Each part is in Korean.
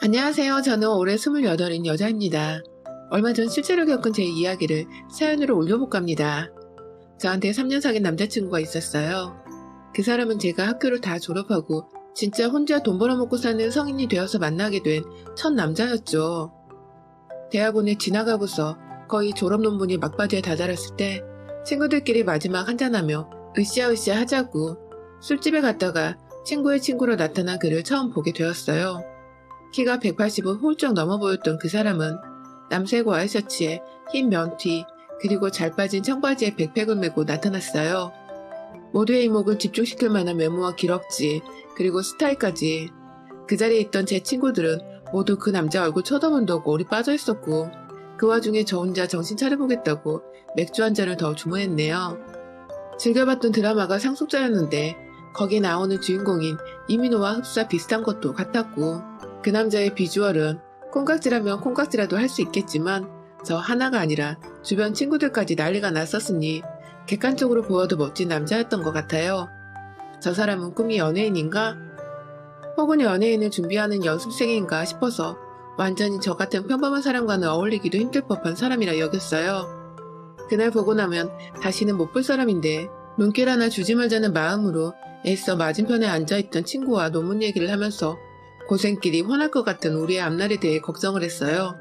안녕하세요. 저는 올해 28인 여자입니다. 얼마 전 실제로 겪은 제 이야기를 사연으로 올려볼까 합니다. 저한테 3년 사귄 남자친구가 있었어요. 그 사람은 제가 학교를 다 졸업하고 진짜 혼자 돈 벌어먹고 사는 성인이 되어서 만나게 된 첫 남자였죠. 대학원에 지나가고서 거의 졸업 논문이 막바지에 다다랐을 때 친구들끼리 마지막 한잔하며 으쌰으쌰 하자고 술집에 갔다가 친구의 친구로 나타난 그를 처음 보게 되었어요. 키가 180은 훌쩍 넘어 보였던 그 사람은 남색 와이셔츠에 흰 면티 그리고 잘 빠진 청바지에 백팩을 메고 나타났어요. 모두의 이목을 집중시킬 만한 외모와 기럭지 그리고 스타일까지. 그 자리에 있던 제 친구들은 모두 그 남자 얼굴 쳐다본다고 올이 빠져 있었고 그 와중에 저 혼자 정신 차려보겠다고 맥주 한 잔을 더 주문했네요. 즐겨봤던 드라마가 상속자였는데 거기 나오는 주인공인 이민호와 흡사 비슷한 것도 같았고 그 남자의 비주얼은 콩깍지라면 콩깍지라도 할 수 있겠지만 저 하나가 아니라 주변 친구들까지 난리가 났었으니 객관적으로 보여도 멋진 남자였던 것 같아요. 저 사람은 꿈이 연예인인가? 혹은 연예인을 준비하는 연습생인가 싶어서 완전히 저 같은 평범한 사람과는 어울리기도 힘들 법한 사람이라 여겼어요. 그날 보고 나면 다시는 못 볼 사람인데 눈길 하나 주지 말자는 마음으로 애써 맞은편에 앉아있던 친구와 논문 얘기를 하면서 고생길이 훤할 것 같은 우리의 앞날에 대해 걱정을 했어요.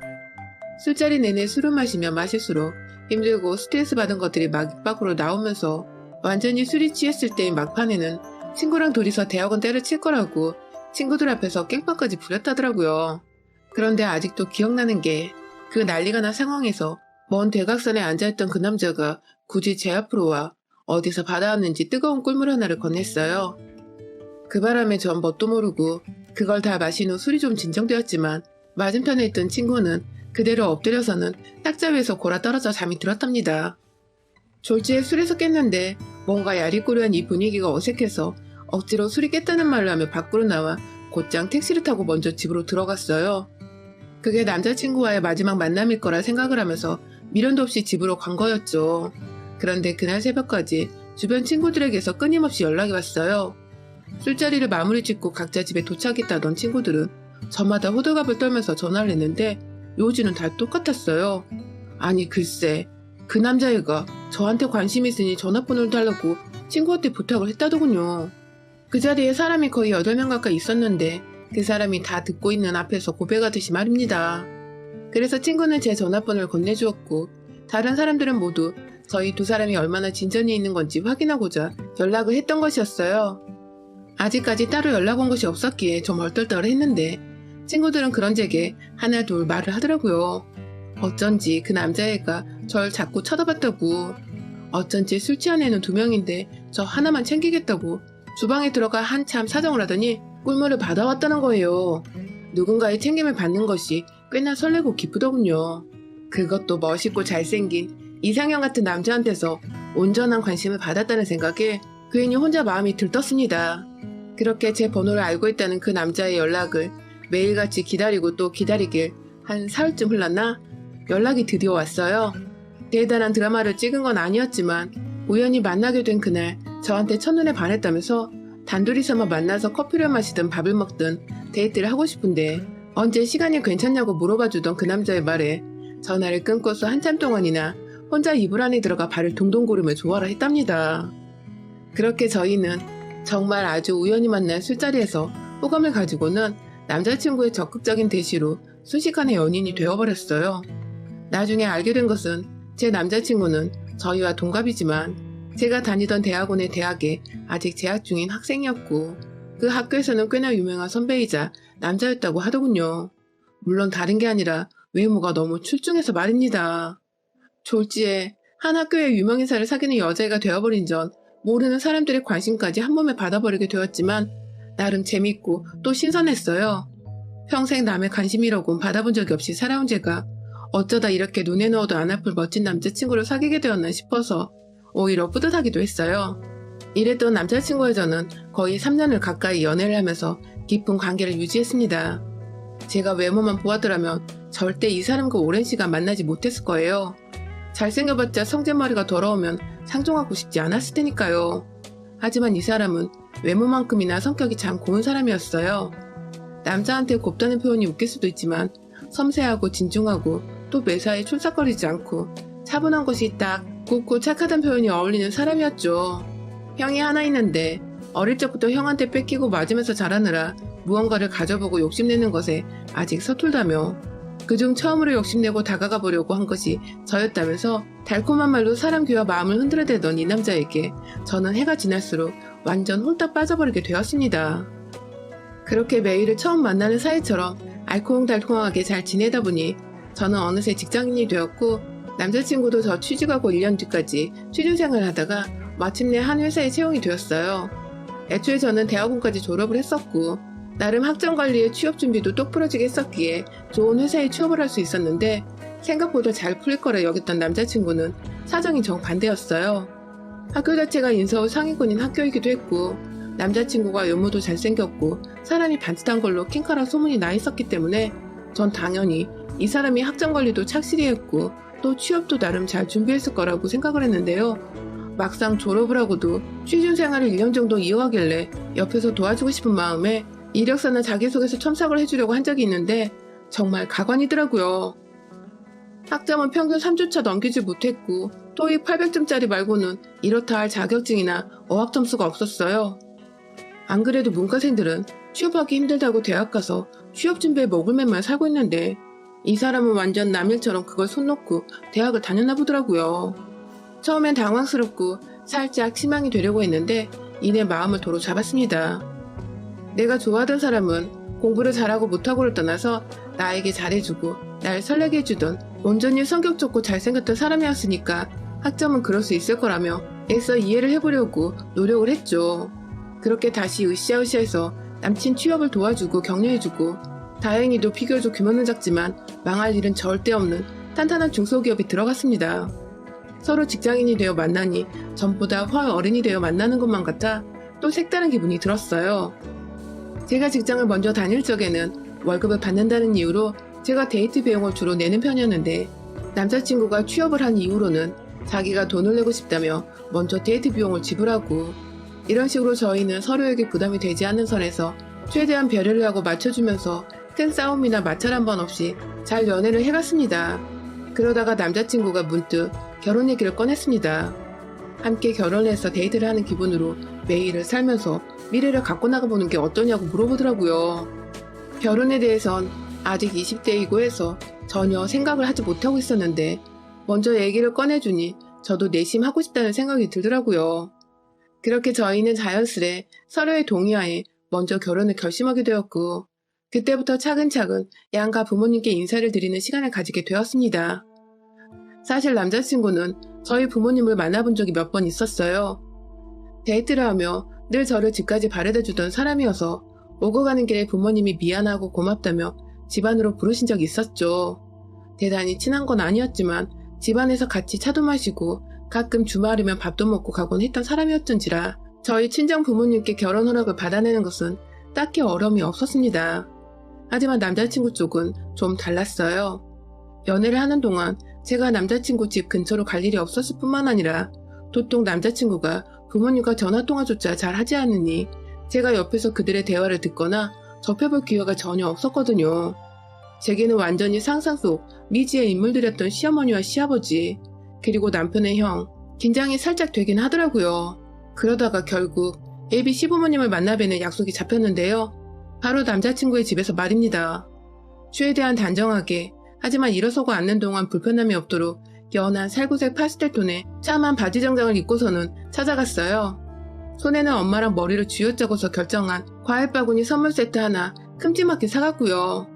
술자리 내내 술을 마시면 마실수록 힘들고 스트레스 받은 것들이 막 입 밖으로 나오면서 완전히 술이 취했을 때의 막판에는 친구랑 둘이서 대학원 때려칠 거라고 친구들 앞에서 깽판까지 부렸다더라고요. 그런데 아직도 기억나는 게 그 난리가 난 상황에서 먼 대각선에 앉아있던 그 남자가 굳이 제 앞으로 와 어디서 받아왔는지 뜨거운 꿀물 하나를 건넸어요. 그 바람에 전 뭣도 모르고 그걸 다 마신 후 술이 좀 진정되었지만 맞은편에 있던 친구는 그대로 엎드려서는 딱자 위에서 골아 떨어져 잠이 들었답니다. 졸지에 술에서 깼는데 뭔가 야리꾸리한 이 분위기가 어색해서 억지로 술이 깼다는 말로 하며 밖으로 나와 곧장 택시를 타고 먼저 집으로 들어갔어요. 그게 남자친구와의 마지막 만남일 거라 생각을 하면서 미련도 없이 집으로 간 거였죠. 그런데 그날 새벽까지 주변 친구들에게서 끊임없이 연락이 왔어요. 술자리를 마무리 짓고 각자 집에 도착했다던 친구들은 저마다 호들갑을 떨면서 전화를 했는데 요지는 다 똑같았어요. 아니 글쎄 그 남자애가 저한테 관심이 있으니 전화번호를 달라고 친구한테 부탁을 했다더군요. 그 자리에 사람이 거의 8명 가까이 있었는데 그 사람이 다 듣고 있는 앞에서 고백하듯이 말입니다. 그래서 친구는 제 전화번호를 건네주었고 다른 사람들은 모두 저희 두 사람이 얼마나 진전이 있는 건지 확인하고자 연락을 했던 것이었어요. 아직까지 따로 연락 온 것이 없었기에 좀 얼떨떨했는데 친구들은 그런 제게 하나 둘 말을 하더라고요. 어쩐지 그 남자애가 절 자꾸 쳐다봤다고. 어쩐지 술 취한 애는 2명인데 저 하나만 챙기겠다고 주방에 들어가 한참 사정을 하더니 꿀물을 받아왔다는 거예요. 누군가의 챙김을 받는 것이 꽤나 설레고 기쁘더군요. 그것도 멋있고 잘생긴 이상형 같은 남자한테서 온전한 관심을 받았다는 생각에 괜히 혼자 마음이 들떴습니다. 그렇게 제 번호를 알고 있다는 그 남자의 연락을 매일같이 기다리고 또 기다리길 한 사흘쯤 흘렀나 연락이 드디어 왔어요. 대단한 드라마를 찍은 건 아니었지만 우연히 만나게 된 그날 저한테 첫눈에 반했다면서 단둘이서만 만나서 커피를 마시든 밥을 먹든 데이트를 하고 싶은데 언제 시간이 괜찮냐고 물어봐주던 그 남자의 말에 전화를 끊고서 한참 동안이나 혼자 이불 안에 들어가 발을 동동 구르며 좋아라 했답니다. 그렇게 저희는 정말 아주 우연히 만난 술자리에서 호감을 가지고는 남자친구의 적극적인 대시로 순식간에 연인이 되어버렸어요. 나중에 알게 된 것은 제 남자친구는 저희와 동갑이지만 제가 다니던 대학원의 대학에 아직 재학 중인 학생이었고 그 학교에서는 꽤나 유명한 선배이자 남자였다고 하더군요. 물론 다른 게 아니라 외모가 너무 출중해서 말입니다. 졸지에 한 학교의 유명인사를 사귀는 여자애가 되어버린 전 모르는 사람들의 관심까지 한 몸에 받아버리게 되었지만 나름 재밌고 또 신선했어요. 평생 남의 관심이라고는 받아본 적이 없이 살아온 제가 어쩌다 이렇게 눈에 넣어도 안 아플 멋진 남자친구를 사귀게 되었나 싶어서 오히려 뿌듯하기도 했어요. 이랬던 남자친구와 저는 거의 3년을 가까이 연애를 하면서 깊은 관계를 유지했습니다. 제가 외모만 보았더라면 절대 이 사람과 오랜 시간 만나지 못했을 거예요. 잘생겨봤자 성질머리가 더러우면 상종하고 싶지 않았을 테니까요. 하지만 이 사람은 외모만큼이나 성격이 참 고운 사람이었어요. 남자한테 곱다는 표현이 웃길 수도 있지만 섬세하고 진중하고 또 매사에 촐싹거리지 않고 차분한 것이 딱 곱고 착하단 표현이 어울리는 사람이었죠. 형이 하나 있는데 어릴 적부터 형한테 뺏기고 맞으면서 자라느라 무언가를 가져보고 욕심내는 것에 아직 서툴다며 그중 처음으로 욕심내고 다가가 보려고 한 것이 저였다면서 달콤한 말로 사람 귀와 마음을 흔들어대던 이 남자에게 저는 해가 지날수록 완전 홀딱 빠져버리게 되었습니다. 그렇게 매일을 처음 만나는 사이처럼 알콩달콩하게 잘 지내다 보니 저는 어느새 직장인이 되었고 남자친구도 저 취직하고 1년 뒤까지 취준생활을 하다가 마침내 한 회사에 채용이 되었어요. 애초에 저는 대학원까지 졸업을 했었고 나름 학점관리에 취업 준비도 똑부러지게 했었기에 좋은 회사에 취업을 할 수 있었는데 생각보다 잘 풀릴 거라 여겼던 남자친구는 사정이 정반대였어요. 학교 자체가 인서울 상위권인 학교이기도 했고 남자친구가 외모도 잘생겼고 사람이 반듯한 걸로 킹카라 소문이 나 있었기 때문에 전 당연히 이 사람이 학점관리도 착실히 했고 또 취업도 나름 잘 준비했을 거라고 생각을 했는데요. 막상 졸업을 하고도 취준생활을 1년 정도 이어가길래 옆에서 도와주고 싶은 마음에 이력서나 자기소개서 첨삭을 해주려고 한 적이 있는데 정말 가관이더라고요. 학점은 평균 3주차 넘기지 못했고 토익 800점짜리 말고는 이렇다 할 자격증이나 어학 점수가 없었어요. 안 그래도 문과생들은 취업하기 힘들다고 대학 가서 취업 준비에 먹을 맴만 살고 있는데 이 사람은 완전 남일처럼 그걸 손 놓고 대학을 다녔나 보더라고요. 처음엔 당황스럽고 살짝 실망이 되려고 했는데 이내 마음을 도로 잡았습니다. 내가 좋아하던 사람은 공부를 잘하고 못하고를 떠나서 나에게 잘해주고 날 설레게 해주던 온전히 성격 좋고 잘생겼던 사람이었으니까 학점은 그럴 수 있을 거라며 애써 이해를 해보려고 노력을 했죠. 그렇게 다시 으쌰으쌰해서 남친 취업을 도와주고 격려해주고 다행히도 비교적 규모는 작지만 망할 일은 절대 없는 탄탄한 중소기업에 들어갔습니다. 서로 직장인이 되어 만나니 전보다 훨 어른이 되어 만나는 것만 같아 또 색다른 기분이 들었어요. 제가 직장을 먼저 다닐 적에는 월급을 받는다는 이유로 제가 데이트 비용을 주로 내는 편이었는데 남자친구가 취업을 한 이후로는 자기가 돈을 내고 싶다며 먼저 데이트 비용을 지불하고 이런 식으로 저희는 서로에게 부담이 되지 않는 선에서 최대한 배려를 하고 맞춰주면서 큰 싸움이나 마찰 한 번 없이 잘 연애를 해갔습니다. 그러다가 남자친구가 문득 결혼 얘기를 꺼냈습니다. 함께 결혼해서 데이트를 하는 기분으로 매일을 살면서 미래를 갖고 나가보는 게 어떠냐고 물어보더라고요. 결혼에 대해선 아직 20대이고 해서 전혀 생각을 하지 못하고 있었는데 먼저 얘기를 꺼내주니 저도 내심 하고 싶다는 생각이 들더라고요. 그렇게 저희는 자연스레 서로의 동의하에 먼저 결혼을 결심하게 되었고 그때부터 차근차근 양가 부모님께 인사를 드리는 시간을 가지게 되었습니다. 사실 남자친구는 저희 부모님을 만나본 적이 몇 번 있었어요. 데이트를 하며 늘 저를 집까지 바래다 주던 사람이어서 오고 가는 길에 부모님이 미안하고 고맙다며 집안으로 부르신 적이 있었죠. 대단히 친한 건 아니었지만 집안에서 같이 차도 마시고 가끔 주말이면 밥도 먹고 가곤 했던 사람이었던지라 저희 친정 부모님께 결혼 허락을 받아내는 것은 딱히 어려움이 없었습니다. 하지만 남자친구 쪽은 좀 달랐어요. 연애를 하는 동안 제가 남자친구 집 근처로 갈 일이 없었을 뿐만 아니라 도통 남자친구가 부모님과 전화통화조차 잘 하지 않으니 제가 옆에서 그들의 대화를 듣거나 접해볼 기회가 전혀 없었거든요. 제게는 완전히 상상 속 미지의 인물들이었던 시어머니와 시아버지 그리고 남편의 형 긴장이 살짝 되긴 하더라고요. 그러다가 결국 예비 시부모님을 만나뵈는 약속이 잡혔는데요. 바로 남자친구의 집에서 말입니다. 최대한 단정하게 하지만 일어서고 앉는 동안 불편함이 없도록 연한 살구색 파스텔 톤의 참한 바지 정장을 입고서는 찾아갔어요. 손에는 엄마랑 머리를 쥐어짜고서 결정한 과일 바구니 선물 세트 하나 큼지막하게 사갔고요.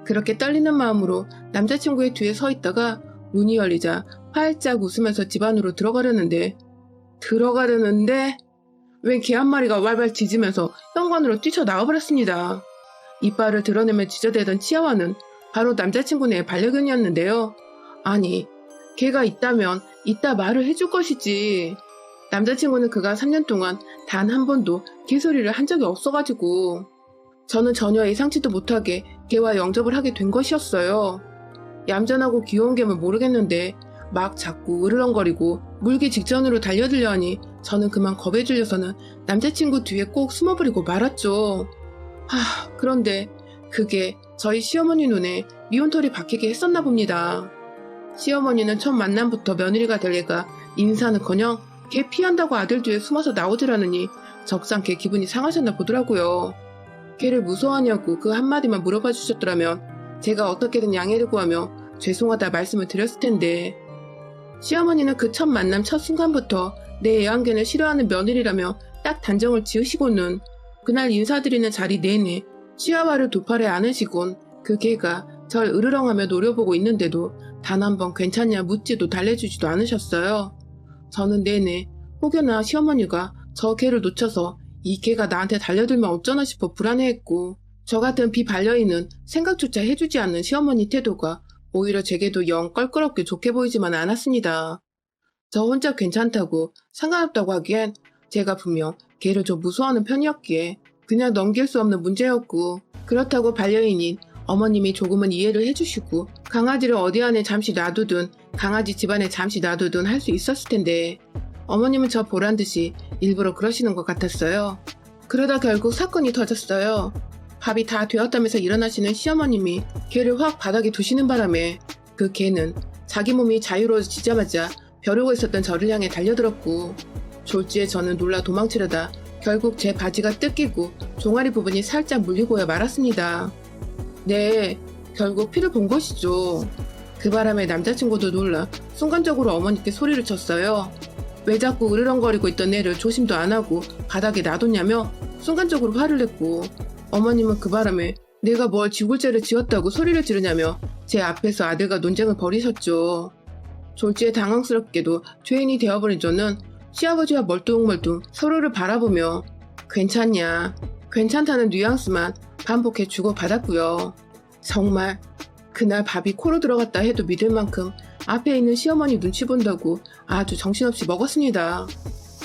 그렇게 떨리는 마음으로 남자친구의 뒤에 서 있다가 문이 열리자 활짝 웃으면서 집 안으로 들어가려는데 웬 개 한 마리가 왈왈 짖으면서 현관으로 뛰쳐나와버렸습니다. 이빨을 드러내며 짖어대던 치아와는 바로 남자친구네 반려견이었는데요. 아니, 개가 있다면 이따 말을 해줄 것이지. 남자친구는 그간 3년 동안 단 한 번도 개소리를 한 적이 없어가지고 저는 전혀 예상치도 못하게 개와 영접을 하게 된 것이었어요. 얌전하고 귀여운 개면 모르겠는데 막 자꾸 으르렁거리고 물기 직전으로 달려들려 하니 저는 그만 겁에 질려서는 남자친구 뒤에 꼭 숨어버리고 말았죠. 그런데 그게 저희 시어머니 눈에 미운털이 박히게 했었나 봅니다. 시어머니는 첫 만남부터 며느리가 될 애가 인사는커녕 걔 피한다고 아들 뒤에 숨어서 나오더라느니 적잖게 기분이 상하셨나 보더라고요. 걔를 무서워하냐고 그 한마디만 물어봐 주셨더라면 제가 어떻게든 양해를 구하며 죄송하다 말씀을 드렸을 텐데, 시어머니는 그 첫 만남 첫 순간부터 내 애완견을 싫어하는 며느리라며 딱 단정을 지으시고는 그날 인사드리는 자리 내내 치아와를 두 팔에 안으시곤 그 개가 절 으르렁하며 노려보고 있는데도 단 한 번 괜찮냐 묻지도 달래주지도 않으셨어요. 저는 내내 혹여나 시어머니가 저 개를 놓쳐서 이 개가 나한테 달려들면 어쩌나 싶어 불안해했고, 저 같은 비반려인은 생각조차 해주지 않는 시어머니 태도가 오히려 제게도 영 껄끄럽게 좋게 보이지만 않았습니다. 저 혼자 괜찮다고 상관없다고 하기엔 제가 분명 개를 좀 무서워하는 편이었기에 그냥 넘길 수 없는 문제였고, 그렇다고 반려인인 어머님이 조금은 이해를 해주시고 강아지를 어디 안에 잠시 놔두든 강아지 집안에 잠시 놔두든 할 수 있었을 텐데, 어머님은 저 보란 듯이 일부러 그러시는 것 같았어요. 그러다 결국 사건이 터졌어요. 밥이 다 되었다면서 일어나시는 시어머님이 개를 확 바닥에 두시는 바람에 그 개는 자기 몸이 자유로워지자마자 벼르고 있었던 저를 향해 달려들었고, 졸지에 저는 놀라 도망치려다 결국 제 바지가 뜯기고 종아리 부분이 살짝 물리고야 말았습니다. 네, 결국 피를 본 것이죠. 그 바람에 남자친구도 놀라 순간적으로 어머니께 소리를 쳤어요. 왜 자꾸 으르렁거리고 있던 애를 조심도 안 하고 바닥에 놔뒀냐며 순간적으로 화를 냈고, 어머님은 그 바람에 내가 뭘 지굴죄를 지었다고 소리를 지르냐며 제 앞에서 아들과 논쟁을 벌이셨죠. 졸지에 당황스럽게도 죄인이 되어버린 저는 시아버지와 멀뚱멀뚱 서로를 바라보며 괜찮냐, 괜찮다는 뉘앙스만 반복해 주고받았고요. 정말 그날 밥이 코로 들어갔다 해도 믿을 만큼 앞에 있는 시어머니 눈치 본다고 아주 정신없이 먹었습니다.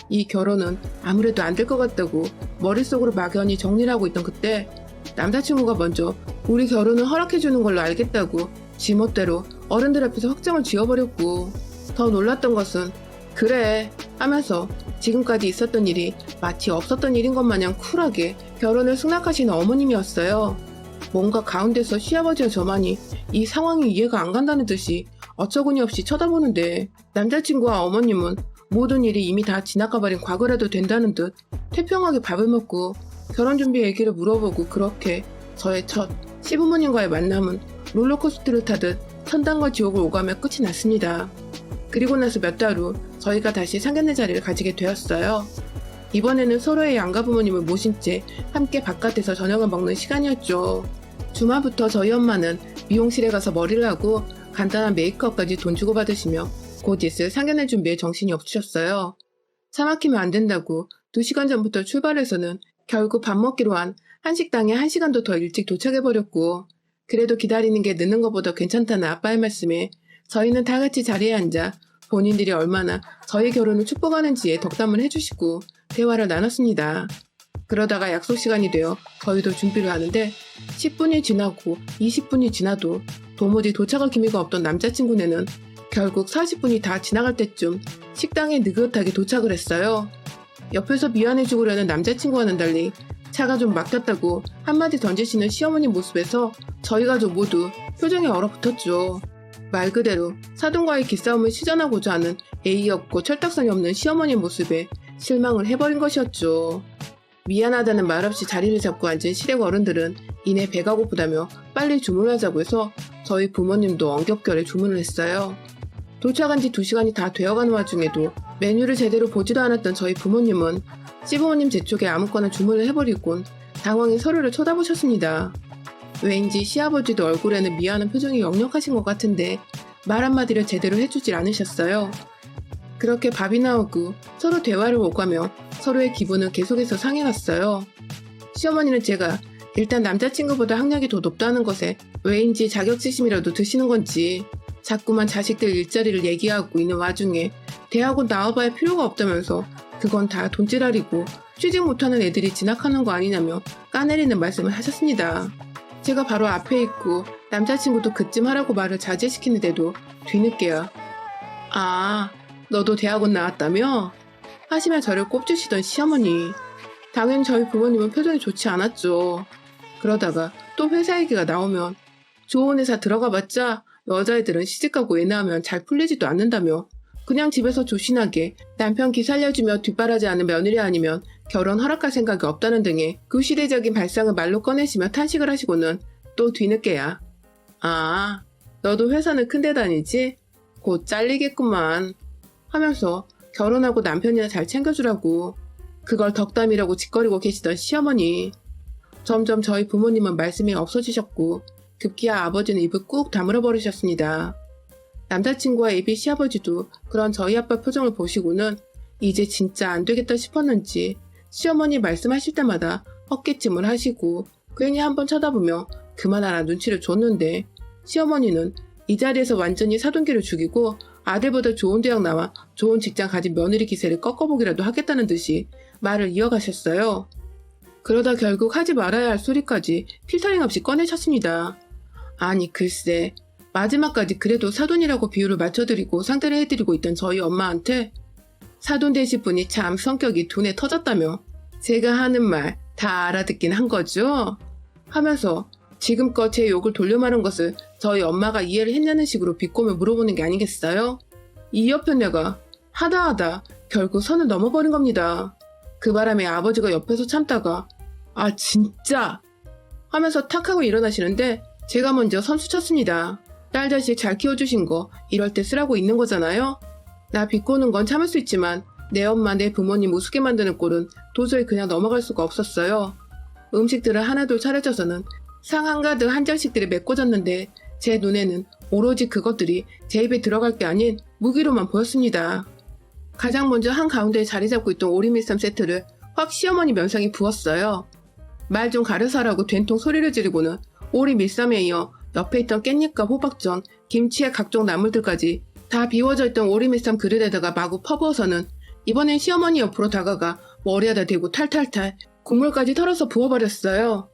이 결혼은 아무래도 안 될 것 같다고 머릿속으로 막연히 정리를 하고 있던 그때 남자친구가 먼저 우리 결혼을 허락해주는 걸로 알겠다고 지멋대로 어른들 앞에서 확정을 지어버렸고, 더 놀랐던 것은 그래 하면서 지금까지 있었던 일이 마치 없었던 일인 것 마냥 쿨하게 결혼을 승낙하시는 어머님이었어요. 뭔가 가운데서 시아버지와 저만이 이 상황이 이해가 안 간다는 듯이 어처구니없이 쳐다보는데, 남자친구와 어머님은 모든 일이 이미 다 지나가버린 과거라도 된다는 듯 태평하게 밥을 먹고 결혼 준비 얘기를 물어보고, 그렇게 저의 첫 시부모님과의 만남은 롤러코스터를 타듯 천당과 지옥을 오가며 끝이 났습니다. 그리고 나서 몇 달 후 저희가 다시 상견례 자리를 가지게 되었어요. 이번에는 서로의 양가 부모님을 모신 채 함께 바깥에서 저녁을 먹는 시간이었죠. 주말부터 저희 엄마는 미용실에 가서 머리를 하고 간단한 메이크업까지 돈 주고 받으시며 곧 있을 상견례 준비에 정신이 없으셨어요. 차 막히면 안 된다고 2시간 전부터 출발해서는 결국 밥 먹기로 한 한식당에 1시간도 더 일찍 도착해버렸고, 그래도 기다리는 게 늦는 것보다 괜찮다는 아빠의 말씀에 저희는 다 같이 자리에 앉아 본인들이 얼마나 저희 결혼을 축복하는지에 덕담을 해주시고 대화를 나눴습니다. 그러다가 약속 시간이 되어 저희도 준비를 하는데 10분이 지나고 20분이 지나도 도무지 도착할 기미가 없던 남자친구네는 결국 40분이 다 지나갈 때쯤 식당에 느긋하게 도착을 했어요. 옆에서 미안해 죽으려는 남자친구와는 달리 차가 좀 막혔다고 한마디 던지시는 시어머니 모습에서 저희 가족 모두 표정이 얼어붙었죠. 말 그대로 사돈과의 기싸움을 시전하고자 하는 예의 없고 철딱선이 없는 시어머니 모습에 실망을 해버린 것이었죠. 미안하다는 말없이 자리를 잡고 앉은 시댁 어른들은 이내 배가 고프다며 빨리 주문하자고 해서 저희 부모님도 엉겹결에 주문을 했어요. 도착한 지 2시간이 다 되어가는 와중에도 메뉴를 제대로 보지도 않았던 저희 부모님은 시부모님 제 쪽에 아무거나 주문을 해버리곤 당황히 서로를 쳐다보셨습니다. 왠지 시아버지도 얼굴에는 미안한 표정이 역력하신 것 같은데 말 한마디를 제대로 해주질 않으셨어요. 그렇게 밥이 나오고 서로 대화를 오가며 서로의 기분은 계속해서 상해갔어요. 시어머니는 제가 일단 남자친구보다 학력이 더 높다는 것에 왜인지 자격지심이라도 드시는 건지 자꾸만 자식들 일자리를 얘기하고 있는 와중에 대학원 나와봐야 필요가 없다면서 그건 다 돈지랄이고 취직 못하는 애들이 진학하는 거 아니냐며 까내리는 말씀을 하셨습니다. 제가 바로 앞에 있고 남자친구도 그쯤 하라고 말을 자제시키는데도 뒤늦게야 아, 너도 대학원 나왔다며? 하시며 저를 꼽주시던 시어머니. 당연히 저희 부모님은 표정이 좋지 않았죠. 그러다가 또 회사 얘기가 나오면 좋은 회사 들어가봤자 여자애들은 시집가고 애 낳으면 잘 풀리지도 않는다며 그냥 집에서 조신하게 남편 기 살려주며 뒷바라지 하는 며느리 아니면 결혼 허락할 생각이 없다는 등의 구시대적인 발상을 말로 꺼내시며 탄식을 하시고는 또 뒤늦게야 아, 너도 회사는 큰데 다니지? 곧 잘리겠구만 하면서 결혼하고 남편이나 잘 챙겨주라고 그걸 덕담이라고 짓거리고 계시던 시어머니. 점점 저희 부모님은 말씀이 없어지셨고 급기야 아버지는 입을 꾹 다물어 버리셨습니다. 남자친구와 예비 시아버지도 그런 저희 아빠 표정을 보시고는 이제 진짜 안 되겠다 싶었는지 시어머니 말씀하실 때마다 헛기침을 하시고 괜히 한번 쳐다보며 그만하라 눈치를 줬는데 시어머니는 이 자리에서 완전히 사돈기를 죽이고 아들보다 좋은 대학 나와 좋은 직장 가진 며느리 기세를 꺾어보기라도 하겠다는 듯이 말을 이어가셨어요. 그러다 결국 하지 말아야 할 소리까지 필터링 없이 꺼내셨습니다. 아니 글쎄 마지막까지 그래도 사돈이라고 비율을 맞춰드리고 상대를 해드리고 있던 저희 엄마한테 사돈 되실 분이 참 성격이 둔해 터졌다며 제가 하는 말 다 알아듣긴 한 거죠? 하면서 지금껏 제 욕을 돌려말한 것을 저희 엄마가 이해를 했냐는 식으로 비꼬며 물어보는 게 아니겠어요? 이 옆에 내가 하다 결국 선을 넘어버린 겁니다. 그 바람에 아버지가 옆에서 참다가 아 진짜 하면서 탁 하고 일어나시는데 제가 먼저 선수 쳤습니다. 딸 자식 잘 키워주신 거 이럴 때 쓰라고 있는 거잖아요. 나 비꼬는 건 참을 수 있지만 내 엄마 내 부모님 우습게 만드는 꼴은 도저히 그냥 넘어갈 수가 없었어요. 음식들을 하나둘 차려져서는 상 한가득 한 장씩들이 메꿔졌는데 제 눈에는 오로지 그것들이 제 입에 들어갈 게 아닌 무기로만 보였습니다. 가장 먼저 한가운데에 자리 잡고 있던 오리밀쌈 세트를 확 시어머니 면상에 부었어요. 말 좀 가려서 하라고 된통 소리를 지르고는 오리밀쌈에 이어 옆에 있던 깻잎과 호박전, 김치의 각종 나물들까지 다 비워져 있던 오리밀쌈 그릇에다가 마구 퍼부어서는 이번엔 시어머니 옆으로 다가가 머리에다 대고 탈탈탈 국물까지 털어서 부어버렸어요.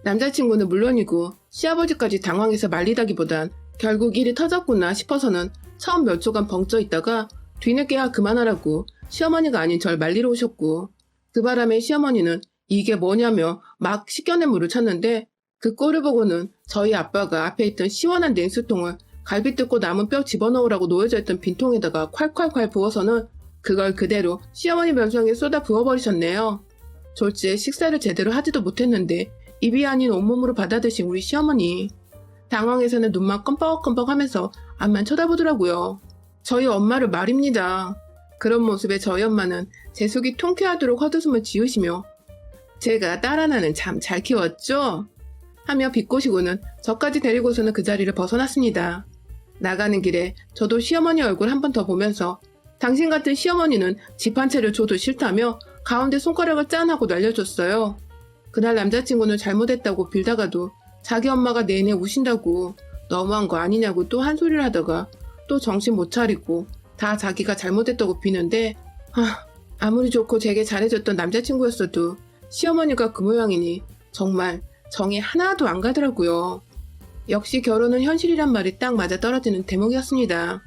남자친구는 물론이고 시아버지까지 당황해서 말리다기보단 결국 일이 터졌구나 싶어서는 처음 몇 초간 벙쪄 있다가 뒤늦게야 그만하라고 시어머니가 아닌 절 말리러 오셨고 그 바람에 시어머니는 이게 뭐냐며 막 식겨낸 물을 찾는데 그 꼴을 보고는 저희 아빠가 앞에 있던 시원한 냉수통을 갈비 뜯고 남은 뼈 집어넣으라고 놓여져 있던 빈통에다가 콸콸콸 부어서는 그걸 그대로 시어머니 면상에 쏟아 부어버리셨네요. 졸지에 식사를 제대로 하지도 못했는데 입이 아닌 온몸으로 받아드신 우리 시어머니. 당황해서는 눈만 껌뻑껌뻑 하면서 앞만 쳐다보더라고요. 저희 엄마를 말입니다. 그런 모습에 저희 엄마는 제 속이 통쾌하도록 헛웃음을 지으시며 제가 딸 하나는 참 잘 키웠죠? 하며 비꼬시고는 저까지 데리고서는 그 자리를 벗어났습니다. 나가는 길에 저도 시어머니 얼굴 한 번 더 보면서 당신 같은 시어머니는 집 한 채를 줘도 싫다며 가운데 손가락을 짠 하고 날려줬어요. 그날 남자친구는 잘못했다고 빌다가도 자기 엄마가 내내 우신다고 너무한 거 아니냐고 또 한 소리를 하다가 또 정신 못 차리고 다 자기가 잘못했다고 비는데 아무리 좋고 제게 잘해줬던 남자친구였어도 시어머니가 그 모양이니 정말 정이 하나도 안 가더라고요. 역시 결혼은 현실이란 말이 딱 맞아 떨어지는 대목이었습니다.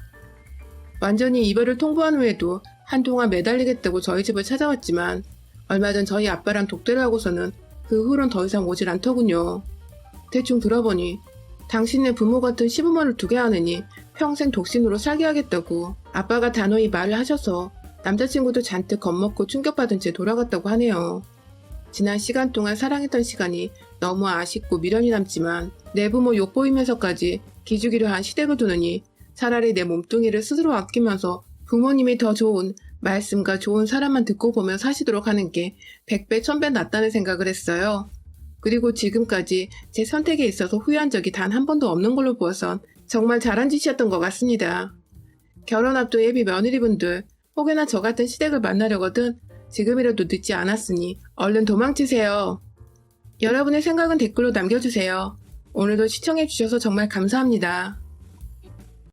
완전히 이별을 통보한 후에도 한동안 매달리겠다고 저희 집을 찾아왔지만 얼마 전 저희 아빠랑 독대를 하고서는 그 후로는 더 이상 오질 않더군요. 대충 들어보니 당신네 부모 같은 시부모를 두게 하느니 평생 독신으로 살게 하겠다고 아빠가 단호히 말을 하셔서 남자친구도 잔뜩 겁먹고 충격받은 채 돌아갔다고 하네요. 지난 시간 동안 사랑했던 시간이 너무 아쉽고 미련이 남지만 내 부모 욕보이면서까지 기죽이려 한 시댁을 두느니 차라리 내 몸뚱이를 스스로 아끼면서 부모님이 더 좋은 말씀과 좋은 사람만 듣고 보며 사시도록 하는 게 100배 1000배 낫다는 생각을 했어요. 그리고 지금까지 제 선택에 있어서 후회한 적이 단 한 번도 없는 걸로 보아선 정말 잘한 짓이었던 것 같습니다. 결혼 앞둔 예비 며느리분들 혹여나 저 같은 시댁을 만나려거든 지금이라도 늦지 않았으니 얼른 도망치세요. 여러분의 생각은 댓글로 남겨주세요. 오늘도 시청해주셔서 정말 감사합니다.